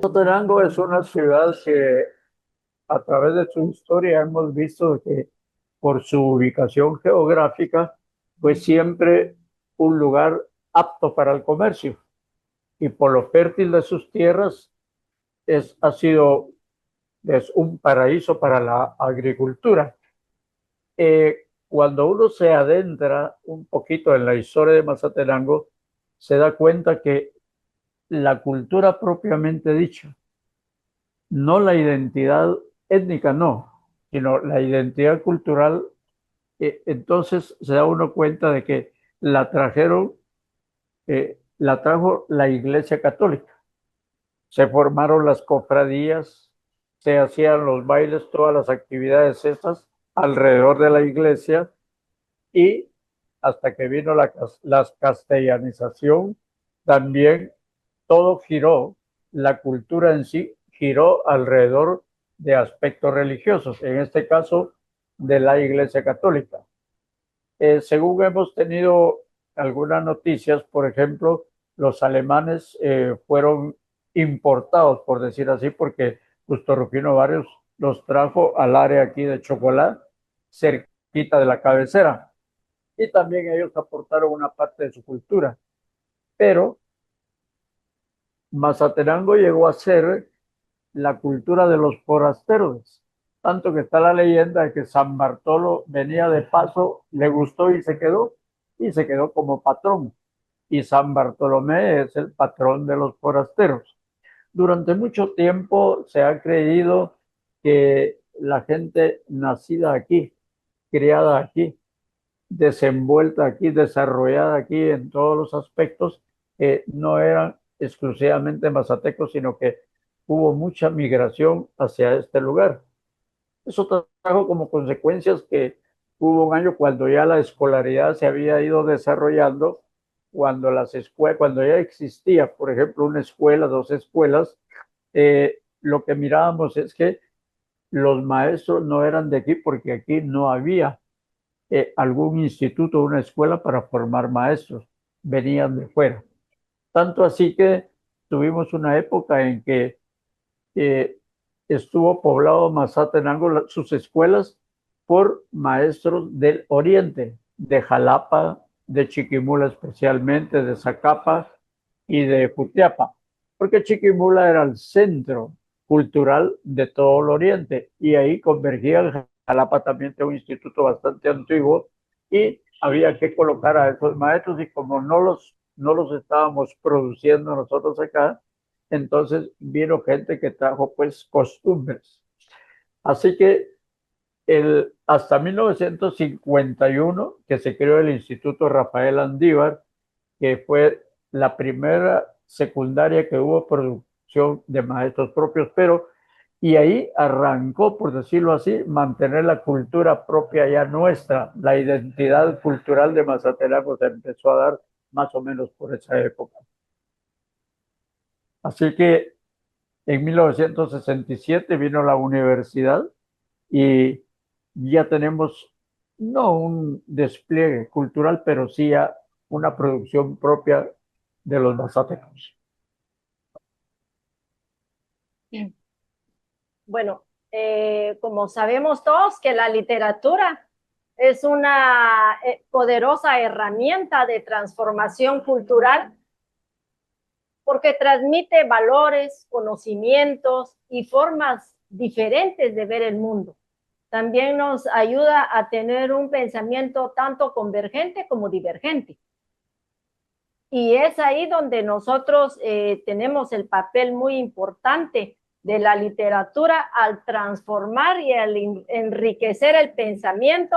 Mazatenango es una ciudad que a través de su historia hemos visto que por su ubicación geográfica fue siempre un lugar apto para el comercio y por lo fértil de sus tierras ha sido un paraíso para la agricultura. Cuando uno se adentra un poquito en la historia de Mazatenango, se da cuenta que la cultura propiamente dicha, no la identidad étnica, no, sino la identidad cultural. Entonces se da uno cuenta de que la trajeron, la trajo la Iglesia Católica. Se formaron las cofradías, se hacían los bailes, todas las actividades estas alrededor de la iglesia y hasta que vino la castellanización, también todo giró, la cultura en sí giró alrededor de aspectos religiosos, en este caso de la Iglesia Católica. Según hemos tenido algunas noticias, por ejemplo, los alemanes fueron importados, por decir así, porque Justo Rufino Barrios los trajo al área aquí de Chocolate, cerquita de la cabecera. Y también ellos aportaron una parte de su cultura. Pero Mazatenango llegó a ser la cultura de los forasteros, tanto que está la leyenda de que San Bartolo venía de paso, le gustó y se quedó como patrón. Y San Bartolomé es el patrón de los forasteros. Durante mucho tiempo se ha creído que la gente nacida aquí, criada aquí, desenvuelta aquí, desarrollada aquí en todos los aspectos, no eran exclusivamente mazatecos, sino que hubo mucha migración hacia este lugar. Eso trajo como consecuencias que hubo un año cuando ya la escolaridad se había ido desarrollando, cuando ya existía, por ejemplo, una escuela, dos escuelas, lo que mirábamos es que los maestros no eran de aquí porque aquí no había algún instituto o una escuela para formar maestros, venían de fuera. Tanto así que tuvimos una época en que eh, estuvo poblado Mazatenango, sus escuelas, por maestros del oriente, de Jalapa, de Chiquimula especialmente, de Zacapa y de Jutiapa, porque Chiquimula era el centro cultural de todo el oriente y ahí convergían. Jalapa también tiene un instituto bastante antiguo y había que colocar a esos maestros y como no los estábamos produciendo nosotros acá, entonces vino gente que trajo pues costumbres. Así que hasta 1951, que se creó el Instituto Rafael Andívar, que fue la primera secundaria que hubo producción de maestros propios, pero y ahí arrancó, por decirlo así, mantener la cultura propia ya nuestra, la identidad cultural de Mazatenango se empezó a dar más o menos por esa época. Así que en 1967 vino la universidad y ya tenemos no un despliegue cultural, pero sí ya una producción propia de los mazatecos. Bueno, como sabemos todos que la literatura es una poderosa herramienta de transformación cultural porque transmite valores, conocimientos y formas diferentes de ver el mundo. También nos ayuda a tener un pensamiento tanto convergente como divergente. Y es ahí donde nosotros tenemos el papel muy importante de la literatura al transformar y al enriquecer el pensamiento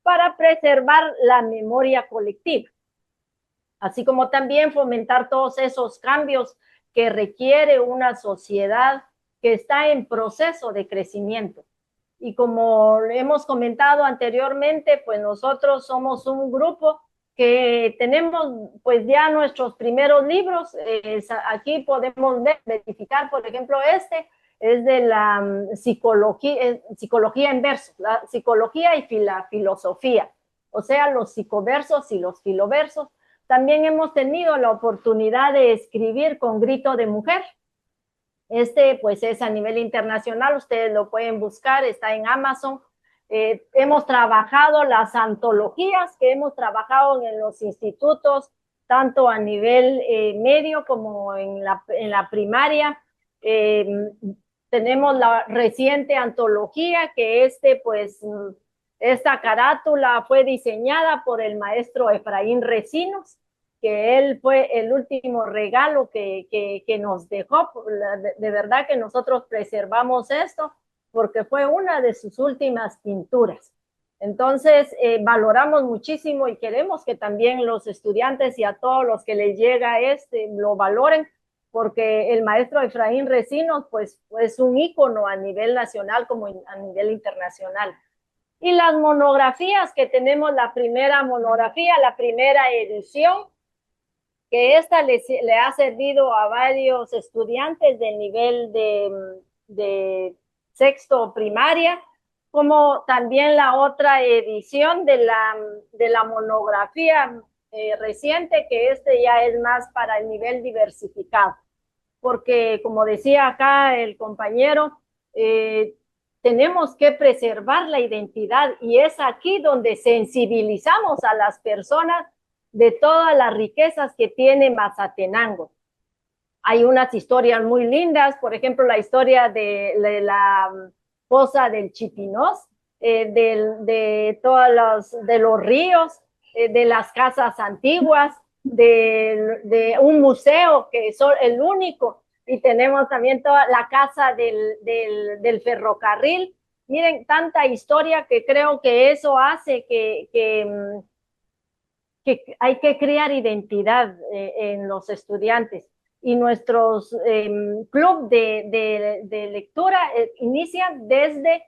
para preservar la memoria colectiva, así como también fomentar todos esos cambios que requiere una sociedad que está en proceso de crecimiento. Y como hemos comentado anteriormente, pues nosotros somos un grupo que tenemos pues ya nuestros primeros libros. Aquí podemos verificar, por ejemplo, este es de la psicología en versos, la psicología y la filosofía, o sea, los psicoversos y los filoversos. También hemos tenido la oportunidad de escribir con Grito de Mujer, Este pues es a nivel internacional, ustedes lo pueden buscar, está en Amazon. Hemos trabajado las antologías que hemos trabajado en los institutos, tanto a nivel medio como en la primaria. Tenemos la reciente antología que pues esta carátula fue diseñada por el maestro Efraín Recinos, que él fue el último regalo que nos dejó. De verdad que nosotros preservamos esto porque fue una de sus últimas pinturas. Entonces, valoramos muchísimo y queremos que también los estudiantes y a todos los que les llega lo valoren, porque el maestro Efraín Recinos pues es un ícono a nivel nacional como a nivel internacional. Y las monografías que tenemos, la primera monografía, la primera edición, que esta le ha servido a varios estudiantes del nivel de sexto primaria, como también la otra edición de la monografía reciente, que ya es más para el nivel diversificado. Porque, como decía acá el compañero, tenemos que preservar la identidad y es aquí donde sensibilizamos a las personas de todas las riquezas que tiene Mazatenango. Hay unas historias muy lindas, por ejemplo, la historia de la fosa del Chipinós, de los ríos, de las casas antiguas, de un museo que es el único, y tenemos también toda la casa del ferrocarril. Miren, tanta historia que creo que eso hace que hay que crear identidad en los estudiantes. Y nuestros club de lectura inician desde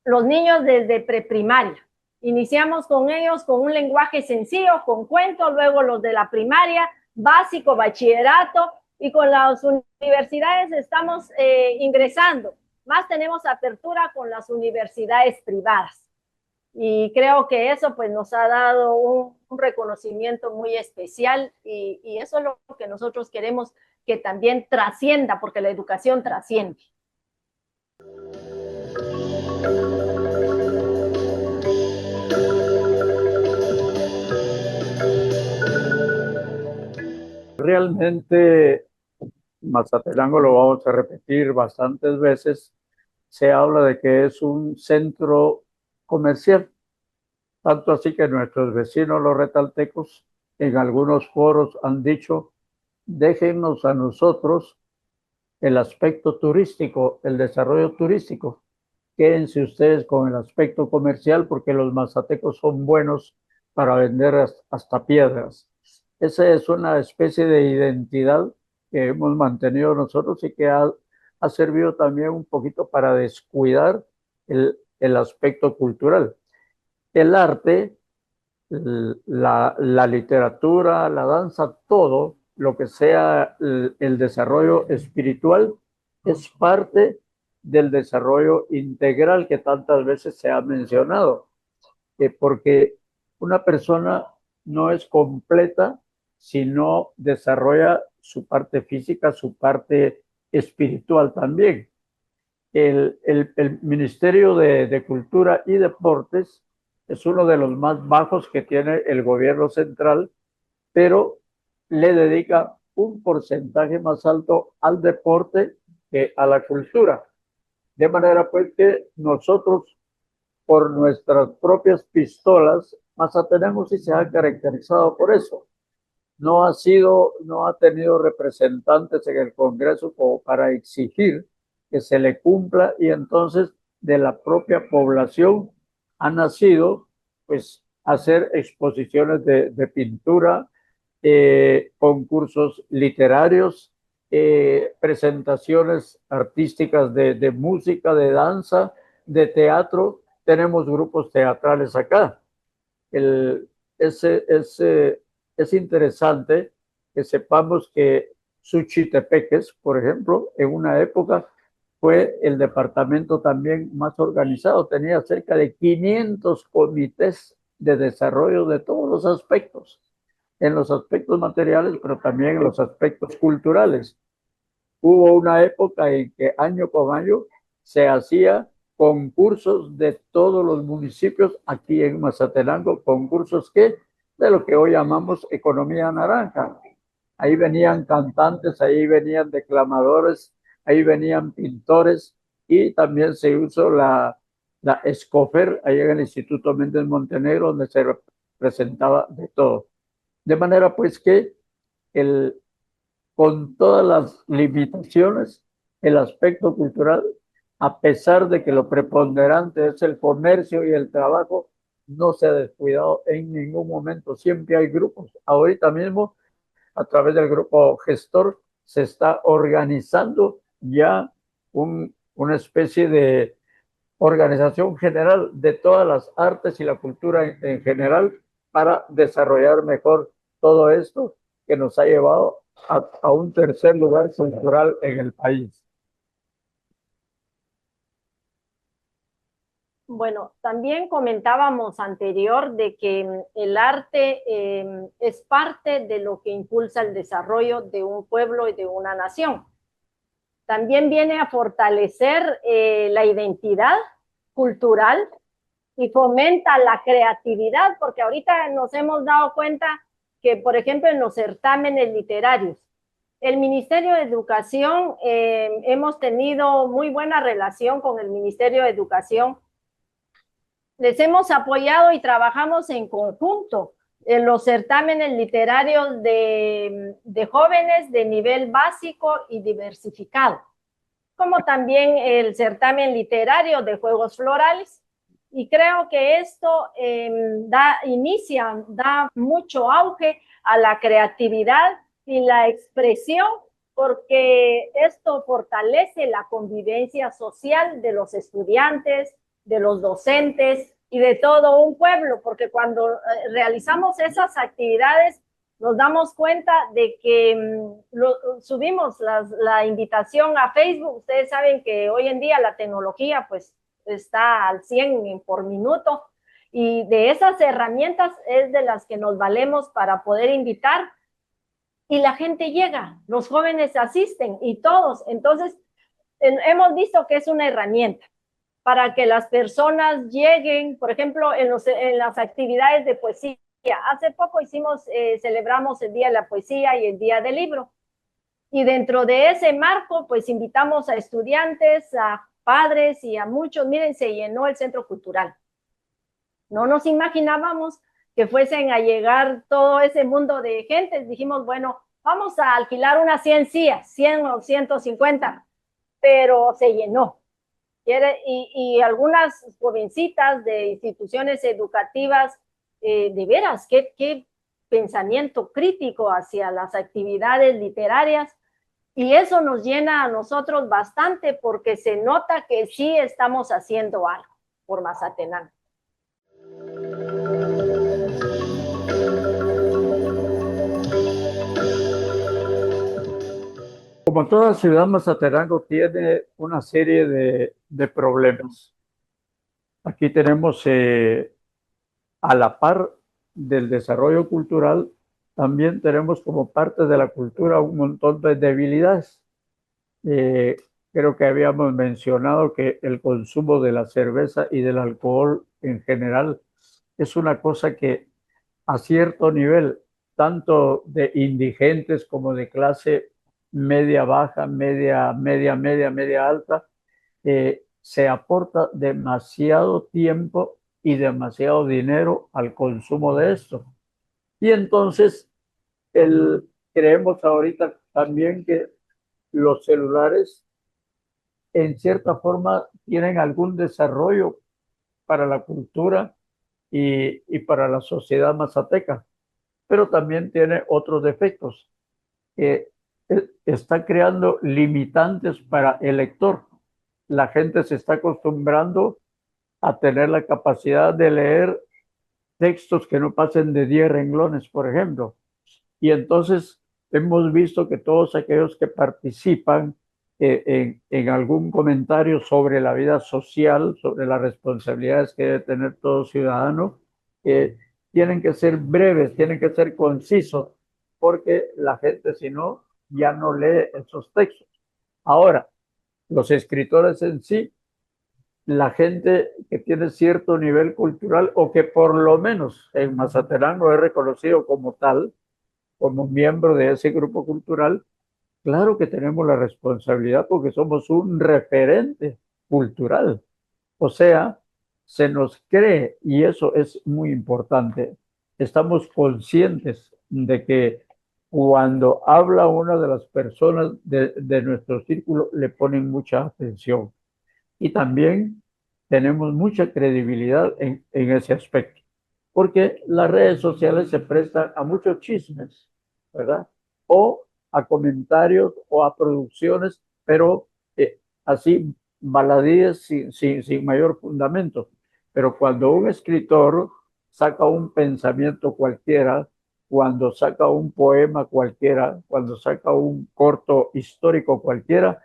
los niños desde preprimaria. Iniciamos con ellos con un lenguaje sencillo, con cuentos, luego los de la primaria, básico, bachillerato, y con las universidades estamos ingresando. Más tenemos apertura con las universidades privadas. Y creo que eso pues nos ha dado un reconocimiento muy especial y eso es lo que nosotros queremos que también trascienda, porque la educación trasciende. Realmente, Mazatenango, lo vamos a repetir bastantes veces, se habla de que es un centro comercial. Tanto así que nuestros vecinos, los retaltecos, en algunos foros han dicho: déjennos a nosotros el aspecto turístico, el desarrollo turístico. Quédense ustedes con el aspecto comercial porque los mazatecos son buenos para vender hasta piedras. Esa es una especie de identidad que hemos mantenido nosotros y que ha servido también un poquito para descuidar el aspecto cultural. El arte, la literatura, la danza, todo lo que sea el desarrollo espiritual es parte del desarrollo integral que tantas veces se ha mencionado, porque una persona no es completa si no desarrolla su parte física, su parte espiritual también. El Ministerio de Cultura y Deportes es uno de los más bajos que tiene el gobierno central, pero le dedica un porcentaje más alto al deporte que a la cultura. De manera pues que nosotros, por nuestras propias pistolas, Mazatenango sí se ha caracterizado por eso. No ha tenido representantes en el Congreso como para exigir que se le cumpla, y entonces de la propia población ha nacido pues hacer exposiciones de pintura, concursos literarios, presentaciones artísticas de música, de danza, de teatro. Tenemos grupos teatrales acá. Es interesante que sepamos que Suchitepeques, por ejemplo, en una época fue el departamento también más organizado. Tenía cerca de 500 comités de desarrollo de todos los aspectos, en los aspectos materiales, pero también en los aspectos culturales. Hubo una época en que año con año se hacía concursos de todos los municipios aquí en Mazatenango, concursos que de lo que hoy llamamos economía naranja. Ahí venían cantantes, ahí venían declamadores, ahí venían pintores y también se usó la Escofer, ahí en el Instituto Méndez Montenegro, donde se presentaba de todo. De manera pues que el, con todas las limitaciones, el aspecto cultural, a pesar de que lo preponderante es el comercio y el trabajo, no se ha descuidado en ningún momento. Siempre hay grupos. Ahorita mismo, a través del grupo gestor, se está organizando ya una especie de organización general de todas las artes y la cultura en general para desarrollar mejor todo esto que nos ha llevado a un tercer lugar cultural en el país. Bueno, también comentábamos anterior de que el arte es parte de lo que impulsa el desarrollo de un pueblo y de una nación. También viene a fortalecer la identidad cultural y fomenta la creatividad, porque ahorita nos hemos dado cuenta que, por ejemplo, en los certámenes literarios, el Ministerio de Educación, hemos tenido muy buena relación con el Ministerio de Educación. Les hemos apoyado y trabajamos en conjunto en los certámenes literarios de jóvenes de nivel básico y diversificado, como también el certamen literario de juegos florales. Y creo que esto da mucho auge a la creatividad y la expresión, porque esto fortalece la convivencia social de los estudiantes, de los docentes y de todo un pueblo, porque cuando realizamos esas actividades nos damos cuenta de que subimos la invitación a Facebook. Ustedes saben que hoy en día la tecnología pues está al 100 por minuto, y de esas herramientas es de las que nos valemos para poder invitar, y la gente llega, los jóvenes asisten y todos. Entonces hemos visto que es una herramienta para que las personas lleguen, por ejemplo, en las actividades de poesía. Hace poco celebramos el Día de la Poesía y el Día del Libro. Y dentro de ese marco, pues invitamos a estudiantes, a padres y a muchos. Miren, se llenó el centro cultural. No nos imaginábamos que fuesen a llegar todo ese mundo de gente. Dijimos, bueno, vamos a alquilar unas 100 sillas, 100 o 150, pero se llenó. Y algunas jovencitas de instituciones educativas, de veras, qué pensamiento crítico hacia las actividades literarias, y eso nos llena a nosotros bastante, porque se nota que sí estamos haciendo algo por Mazatenango. Como toda ciudad, Mazatenango tiene una serie de problemas. Aquí tenemos, a la par del desarrollo cultural, también tenemos como parte de la cultura un montón de debilidades. Creo que habíamos mencionado que el consumo de la cerveza y del alcohol en general es una cosa que a cierto nivel, tanto de indigentes como de clase media baja, media alta, se aporta demasiado tiempo y demasiado dinero al consumo de esto. Y entonces creemos ahorita también que los celulares en cierta forma tienen algún desarrollo para la cultura y para la sociedad mazateca, pero también tiene otros defectos. Está creando limitantes para el lector. La gente se está acostumbrando a tener la capacidad de leer textos que no pasen de 10 renglones, por ejemplo. Y entonces hemos visto que todos aquellos que participan en algún comentario sobre la vida social, sobre las responsabilidades que debe tener todo ciudadano, tienen que ser breves, tienen que ser concisos, porque la gente si no, ya no lee esos textos. Ahora, los escritores en sí, la gente que tiene cierto nivel cultural o que por lo menos en Mazatlán lo he reconocido como tal, como miembro de ese grupo cultural, claro que tenemos la responsabilidad porque somos un referente cultural. O sea, se nos cree, y eso es muy importante. Estamos conscientes de que cuando habla una de las personas de nuestro círculo, le ponen mucha atención. Y también tenemos mucha credibilidad en ese aspecto, porque las redes sociales se prestan a muchos chismes, ¿verdad? O a comentarios o a producciones, pero así baladíes sin mayor fundamento. Pero cuando un escritor saca un pensamiento cualquiera, cuando saca un poema cualquiera, cuando saca un corto histórico cualquiera,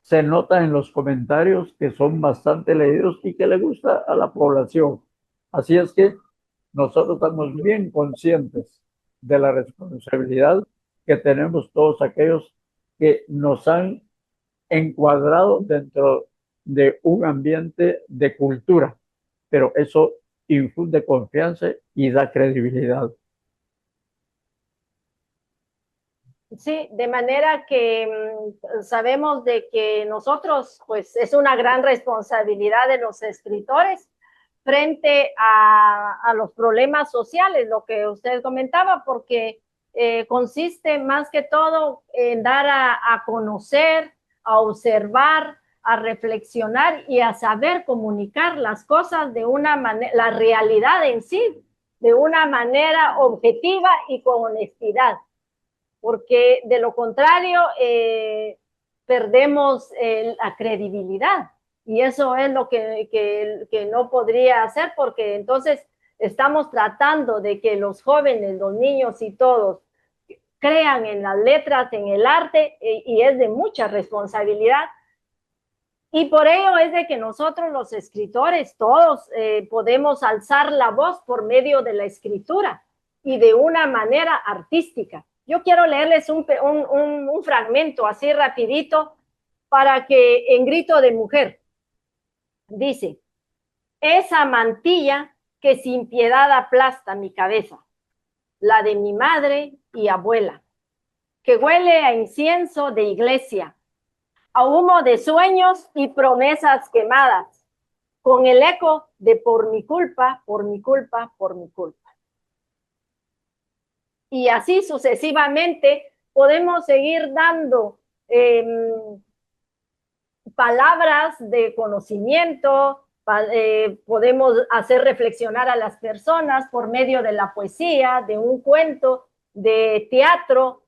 se nota en los comentarios que son bastante leídos y que le gusta a la población. Así es que nosotros estamos bien conscientes de la responsabilidad que tenemos todos aquellos que nos han encuadrado dentro de un ambiente de cultura, pero eso infunde confianza y da credibilidad. Sí, de manera que sabemos de que nosotros, pues es una gran responsabilidad de los escritores frente a los problemas sociales, lo que usted comentaba, porque consiste más que todo en dar a conocer, a observar, a reflexionar y a saber comunicar las cosas de una manera, la realidad en sí, de una manera objetiva y con honestidad, porque de lo contrario perdemos la credibilidad y eso es lo que no podría hacer, porque entonces estamos tratando de que los jóvenes, los niños y todos crean en las letras, en el arte, y es de mucha responsabilidad. Y por ello es de que nosotros los escritores, todos podemos alzar la voz por medio de la escritura y de una manera artística. Yo quiero leerles un fragmento así rapidito para que en grito de mujer dice: esa mantilla que sin piedad aplasta mi cabeza, la de mi madre y abuela, que huele a incienso de iglesia, a humo de sueños y promesas quemadas, con el eco de por mi culpa, por mi culpa, por mi culpa. Y así sucesivamente podemos seguir dando palabras de conocimiento, podemos hacer reflexionar a las personas por medio de la poesía, de un cuento, de teatro,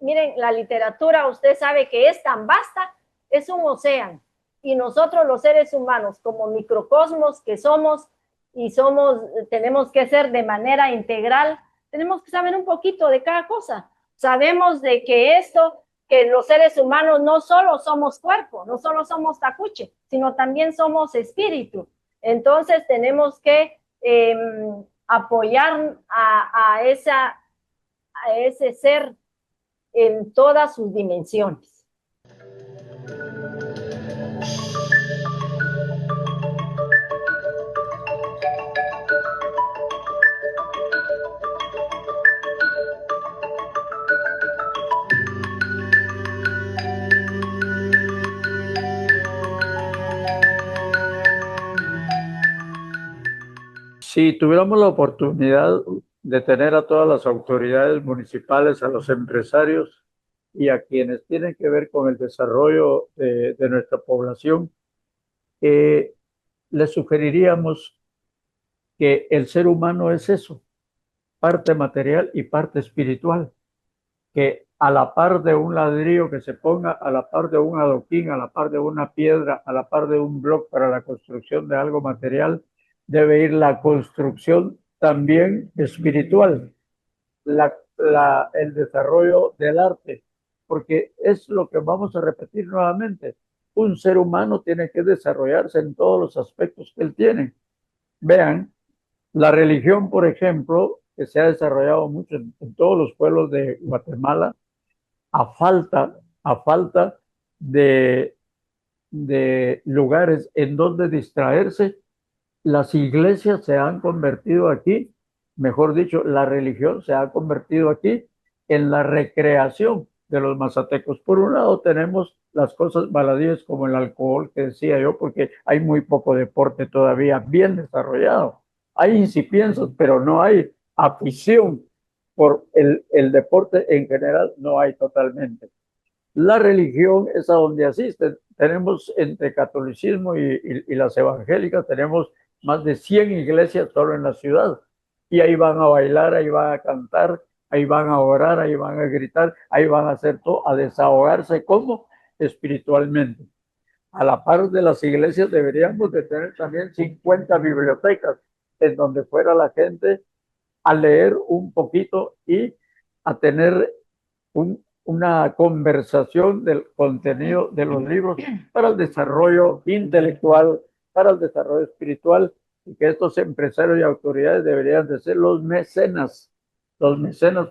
miren, la literatura, usted sabe que es tan vasta, es un océano, y nosotros los seres humanos, como microcosmos que somos, tenemos que ser de manera integral, tenemos que saber un poquito de cada cosa. Sabemos de que los seres humanos no solo somos cuerpo, no solo somos tacuche, sino también somos espíritu. Entonces tenemos que apoyar a ese ser en todas sus dimensiones. Si tuviéramos la oportunidad de tener a todas las autoridades municipales, a los empresarios y a quienes tienen que ver con el desarrollo de nuestra población, les sugeriríamos que el ser humano es eso, parte material y parte espiritual, que a la par de un ladrillo que se ponga, a la par de un adoquín, a la par de una piedra, a la par de un bloque para la construcción de algo material, debe ir la construcción también espiritual, el desarrollo del arte, porque es lo que vamos a repetir nuevamente. Un ser humano tiene que desarrollarse en todos los aspectos que él tiene. Vean, la religión, por ejemplo, que se ha desarrollado mucho en todos los pueblos de Guatemala, a falta de, de lugares en donde distraerse, las iglesias se han convertido aquí, mejor dicho, la religión se ha convertido aquí en la recreación de los mazatecos. Por un lado tenemos las cosas baladíes como el alcohol, que decía yo, porque hay muy poco deporte todavía bien desarrollado. Hay incipienzas, pero no hay afición por el deporte en general, no hay totalmente. La religión es a donde asisten. Tenemos entre catolicismo y las evangélicas, tenemos más de 100 iglesias solo en la ciudad. Y ahí van a bailar, ahí van a cantar, ahí van a orar, ahí van a gritar, ahí van a hacer todo, a desahogarse como espiritualmente. A la par de las iglesias deberíamos de tener también 50 bibliotecas en donde fuera la gente a leer un poquito y a tener una conversación del contenido de los libros para el desarrollo intelectual, para el desarrollo espiritual, y que estos empresarios y autoridades deberían de ser los mecenas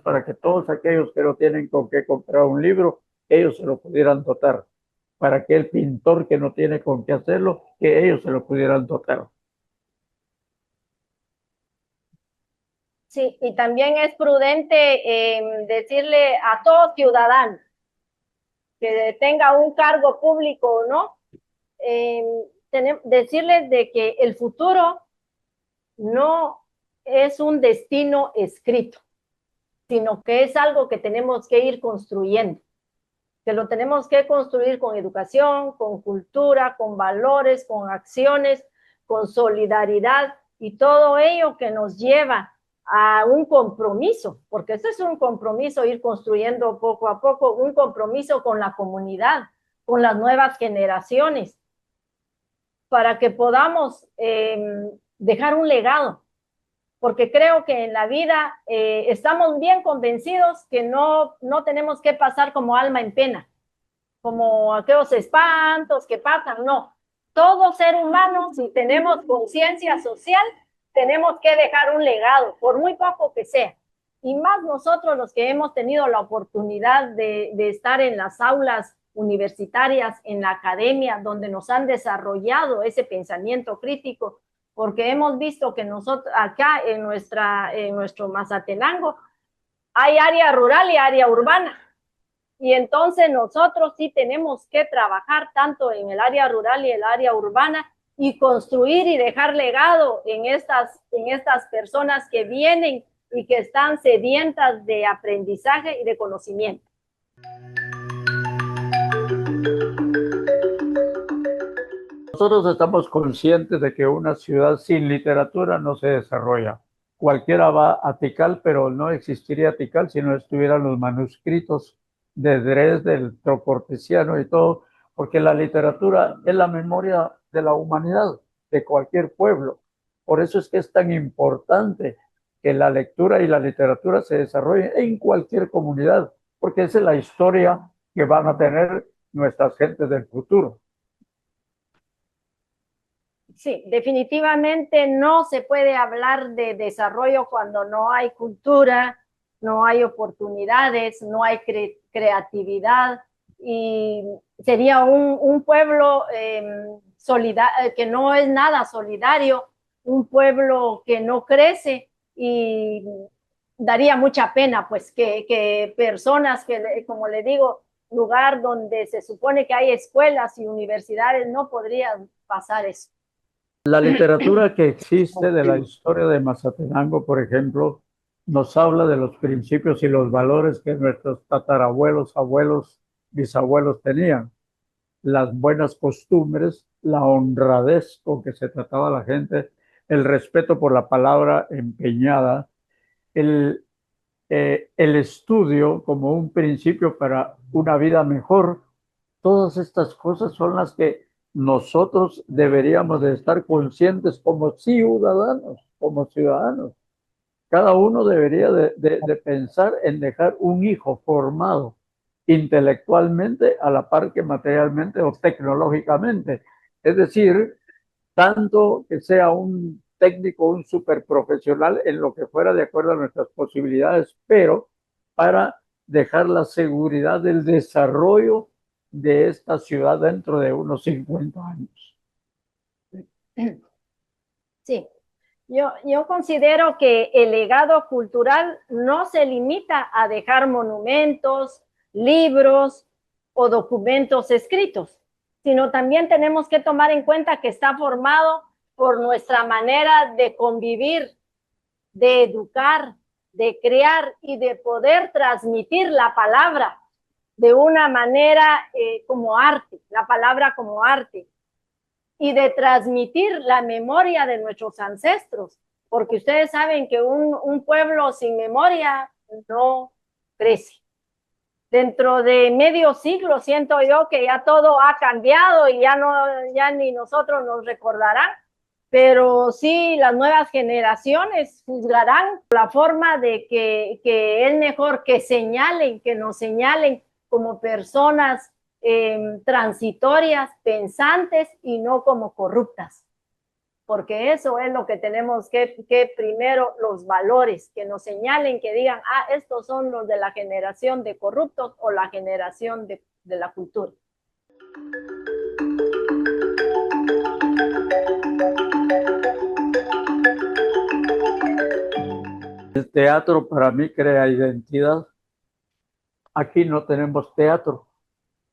para que todos aquellos que no tienen con qué comprar un libro, ellos se lo pudieran dotar, para que el pintor que no tiene con qué hacerlo, que ellos se lo pudieran dotar. Sí, y también es prudente decirle a todo ciudadano que tenga un cargo público o no, decirles de que el futuro no es un destino escrito, sino que es algo que tenemos que ir construyendo, que lo tenemos que construir con educación, con cultura, con valores, con acciones, con solidaridad y todo ello que nos lleva a un compromiso, porque esto es un compromiso, ir construyendo poco a poco, un compromiso con la comunidad, con las nuevas generaciones, para que podamos dejar un legado, porque creo que en la vida estamos bien convencidos que no tenemos que pasar como alma en pena, como aquellos espantos que pasan, no. Todo ser humano, si tenemos conciencia social, tenemos que dejar un legado, por muy poco que sea. Y más nosotros los que hemos tenido la oportunidad de estar en las aulas universitarias, en la academia, donde nos han desarrollado ese pensamiento crítico, porque hemos visto que nosotros acá en nuestro Mazatenango hay área rural y área urbana. Y entonces nosotros sí tenemos que trabajar tanto en el área rural y el área urbana y construir y dejar legado en estas personas que vienen y que están sedientas de aprendizaje y de conocimiento. Nosotros estamos conscientes de que una ciudad sin literatura no se desarrolla. Cualquiera va a Tikal, pero no existiría Tikal si no estuvieran los manuscritos de Dresde, del Trocortesiano y todo, porque la literatura es la memoria de la humanidad, de cualquier pueblo. Por eso es que es tan importante que la lectura y la literatura se desarrollen en cualquier comunidad, porque esa es la historia que van a tener nuestras gentes del futuro. Sí, definitivamente no se puede hablar de desarrollo cuando no hay cultura, no hay oportunidades, no hay creatividad, y sería un pueblo que no es nada solidario, un pueblo que no crece, y daría mucha pena pues que personas que, como le digo, lugar donde se supone que hay escuelas y universidades, no podrían pasar eso. La literatura que existe de la historia de Mazatenango, por ejemplo, nos habla de los principios y los valores que nuestros tatarabuelos, abuelos, bisabuelos tenían. Las buenas costumbres, la honradez con que se trataba a la gente, el respeto por la palabra empeñada, el, el estudio como un principio para una vida mejor. Todas estas cosas son las que nosotros deberíamos de estar conscientes como ciudadanos, como ciudadanos. Cada uno debería de pensar en dejar un hijo formado intelectualmente a la par que materialmente o tecnológicamente. Es decir, tanto que sea un técnico, un super profesional en lo que fuera de acuerdo a nuestras posibilidades, pero para dejar la seguridad del desarrollo de esta ciudad dentro de unos 50 años? Sí, yo considero que el legado cultural no se limita a dejar monumentos, libros o documentos escritos, sino también tenemos que tomar en cuenta que está formado por nuestra manera de convivir, de educar, de crear y de poder transmitir la palabra de una manera como arte, la palabra como arte, y de transmitir la memoria de nuestros ancestros, porque ustedes saben que un pueblo sin memoria no crece. Dentro de medio siglo siento yo que ya todo ha cambiado y ya ni nosotros nos recordarán, pero sí las nuevas generaciones juzgarán la forma de que es mejor que señalen, que nos señalen como personas transitorias, pensantes y no como corruptas, porque eso es lo que tenemos que primero, los valores, que nos señalen, que digan, estos son los de la generación de corruptos o la generación de la cultura. El teatro para mí crea identidad. Aquí no tenemos teatro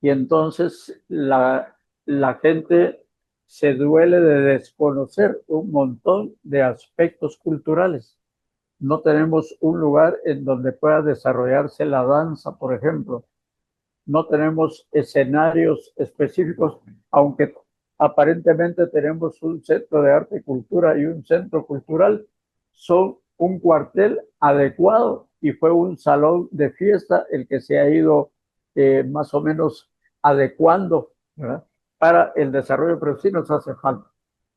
y entonces la gente se duele de desconocer un montón de aspectos culturales. No tenemos un lugar en donde pueda desarrollarse la danza, por ejemplo. No tenemos escenarios específicos, aunque aparentemente tenemos un centro de arte y cultura y un centro cultural, son un cuartel adecuado y fue un salón de fiesta el que se ha ido más o menos adecuando, ¿verdad?, para el desarrollo, pero sí nos hace falta.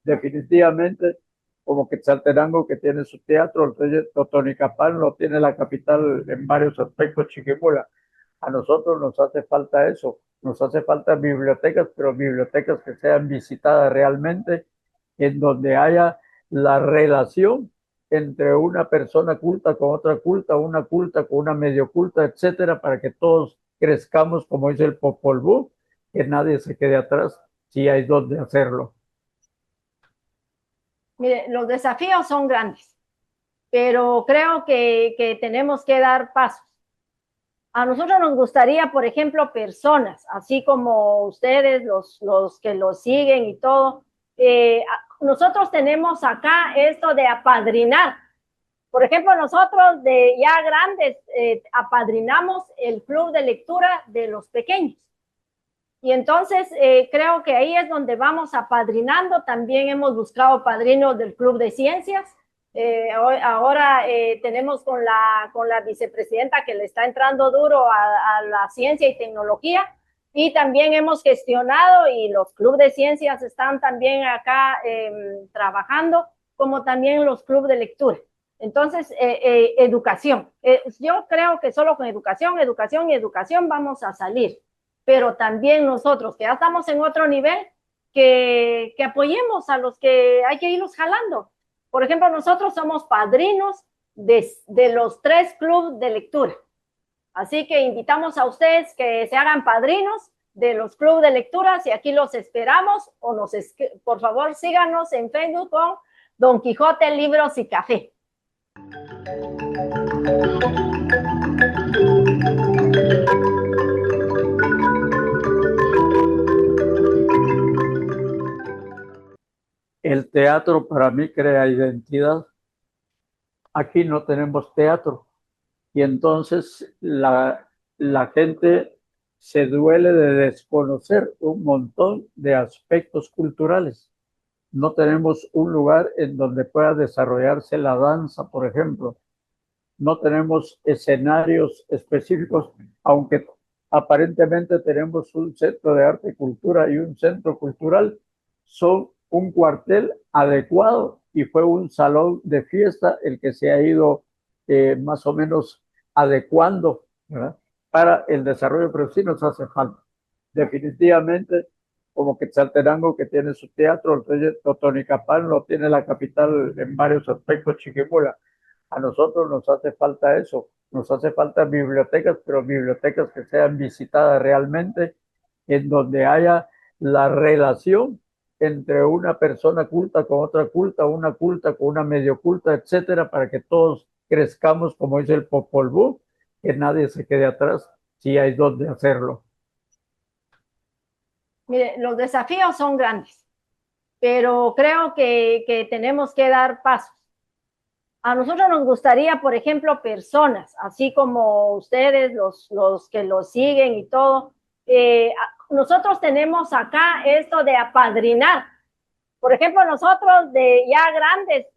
Definitivamente, como Quetzaltenango, que tiene su teatro, el Totonicapán lo tiene la capital en varios aspectos, Chiquimula. A nosotros nos hace falta eso, nos hace falta bibliotecas, pero bibliotecas que sean visitadas realmente, en donde haya la relación entre una persona culta con otra culta, una culta con una medio culta, etcétera, para que todos crezcamos, como dice el Popol Vuh, que nadie se quede atrás, si hay donde hacerlo. Mire, los desafíos son grandes, pero creo que tenemos que dar pasos. A nosotros nos gustaría, por ejemplo, personas, así como ustedes, los que los siguen y todo, nosotros tenemos acá esto de apadrinar. Por ejemplo, nosotros de ya grandes apadrinamos el club de lectura de los pequeños. Y entonces creo que ahí es donde vamos apadrinando. También hemos buscado padrinos del club de ciencias. Ahora tenemos con la vicepresidenta que le está entrando duro a la ciencia y tecnología, y también hemos gestionado, y los clubes de ciencias están también acá trabajando, como también los clubes de lectura. Entonces, educación. Yo creo que solo con educación y educación vamos a salir, pero también nosotros que ya estamos en otro nivel, que apoyemos a los que hay que irlos jalando. Por ejemplo, nosotros somos padrinos de los 3 clubes de lectura. Así que invitamos a ustedes que se hagan padrinos de los clubes de lectura, y aquí los esperamos, o por favor síganos en Facebook con Don Quijote, Libros y Café. El teatro para mí crea identidad. Aquí no tenemos teatro y entonces la gente se duele de desconocer un montón de aspectos culturales. No tenemos un lugar en donde pueda desarrollarse la danza, por ejemplo. No tenemos escenarios específicos, aunque aparentemente tenemos un centro de arte y cultura y un centro cultural, son un cuartel adecuado y fue un salón de fiesta el que se ha ido más o menos adecuando, ¿verdad?, para el desarrollo, pero sí nos hace falta. Definitivamente, como Quetzaltenango, que tiene su teatro, el Totonicapán lo tiene la capital en varios aspectos, Chiquimula. A nosotros nos hace falta eso, nos hace falta bibliotecas, pero bibliotecas que sean visitadas realmente, en donde haya la relación entre una persona culta con otra culta, una culta con una medio culta, etcétera, para que todos crezcamos, como dice el Popol Vuh, que nadie se quede atrás, si hay donde hacerlo. Mire, los desafíos son grandes, pero creo que tenemos que dar pasos. A nosotros nos gustaría, por ejemplo, personas, así como ustedes, los que los siguen y todo, nosotros tenemos acá esto de apadrinar. Por ejemplo, nosotros de ya grandes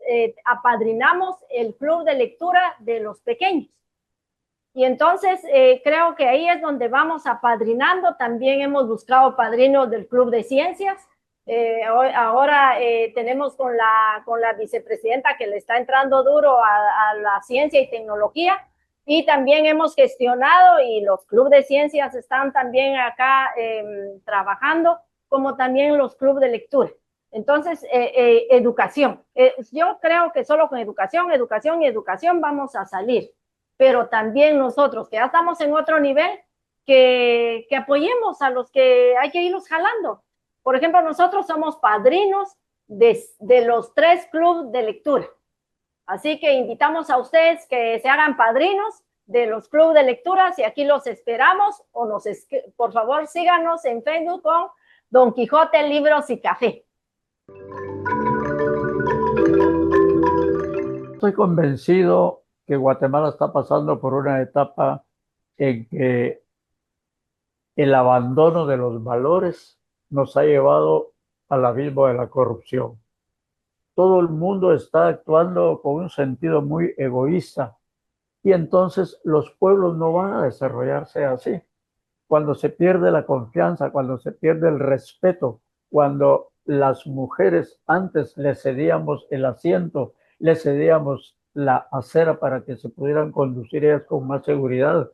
apadrinamos el club de lectura de los pequeños. Y entonces creo que ahí es donde vamos apadrinando. También hemos buscado padrinos del club de ciencias. Ahora tenemos con la vicepresidenta que le está entrando duro a la ciencia y tecnología. Y también hemos gestionado, y los clubes de ciencias están también acá trabajando, como también los clubes de lectura. Entonces, educación. Yo creo que solo con educación, educación y educación vamos a salir. Pero también nosotros, que ya estamos en otro nivel, que apoyemos a los que hay que irlos jalando. Por ejemplo, nosotros somos padrinos de los 3 clubes de lectura. Así que invitamos a ustedes que se hagan padrinos de los clubes de lectura, y aquí los esperamos, o por favor síganos en Facebook con Don Quijote, Libros y Café. Estoy convencido que Guatemala está pasando por una etapa en que el abandono de los valores nos ha llevado al abismo de la corrupción. Todo el mundo está actuando con un sentido muy egoísta y entonces los pueblos no van a desarrollarse así. Cuando se pierde la confianza, cuando se pierde el respeto, cuando las mujeres antes les cedíamos el asiento, les cedíamos la acera para que se pudieran conducir ellas con más seguridad,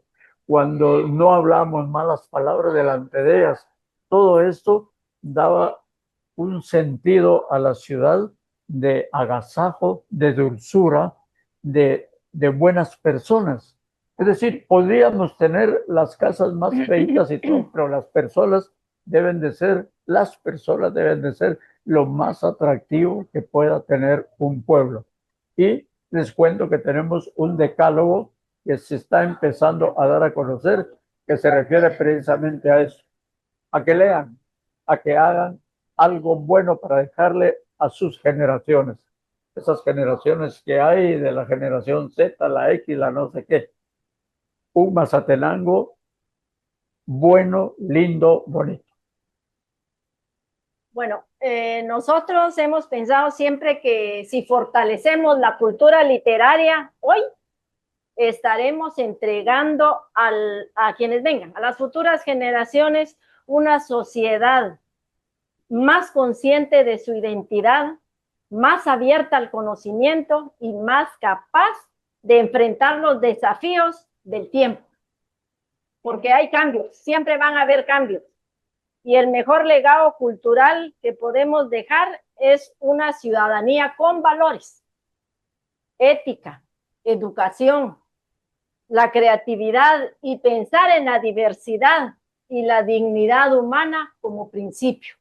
cuando no hablábamos malas palabras delante de ellas, todo esto daba un sentido a la ciudad de agasajo, de dulzura, de buenas personas. Es decir, podríamos tener las casas más feitas y todo, pero las personas deben de ser lo más atractivo que pueda tener un pueblo. Y les cuento que tenemos un decálogo que se está empezando a dar a conocer, que se refiere precisamente a eso, a que lean, a que hagan algo bueno para dejarle a sus generaciones. Esas generaciones que hay de la generación Z, la X, la no sé qué. Un Mazatenango bueno, lindo, bonito. Bueno, nosotros hemos pensado siempre que si fortalecemos la cultura literaria hoy, estaremos entregando a quienes vengan, a las futuras generaciones, una sociedad más consciente de su identidad, más abierta al conocimiento y más capaz de enfrentar los desafíos del tiempo. Porque hay cambios, siempre van a haber cambios. Y el mejor legado cultural que podemos dejar es una ciudadanía con valores, ética, educación, la creatividad y pensar en la diversidad y la dignidad humana como principio.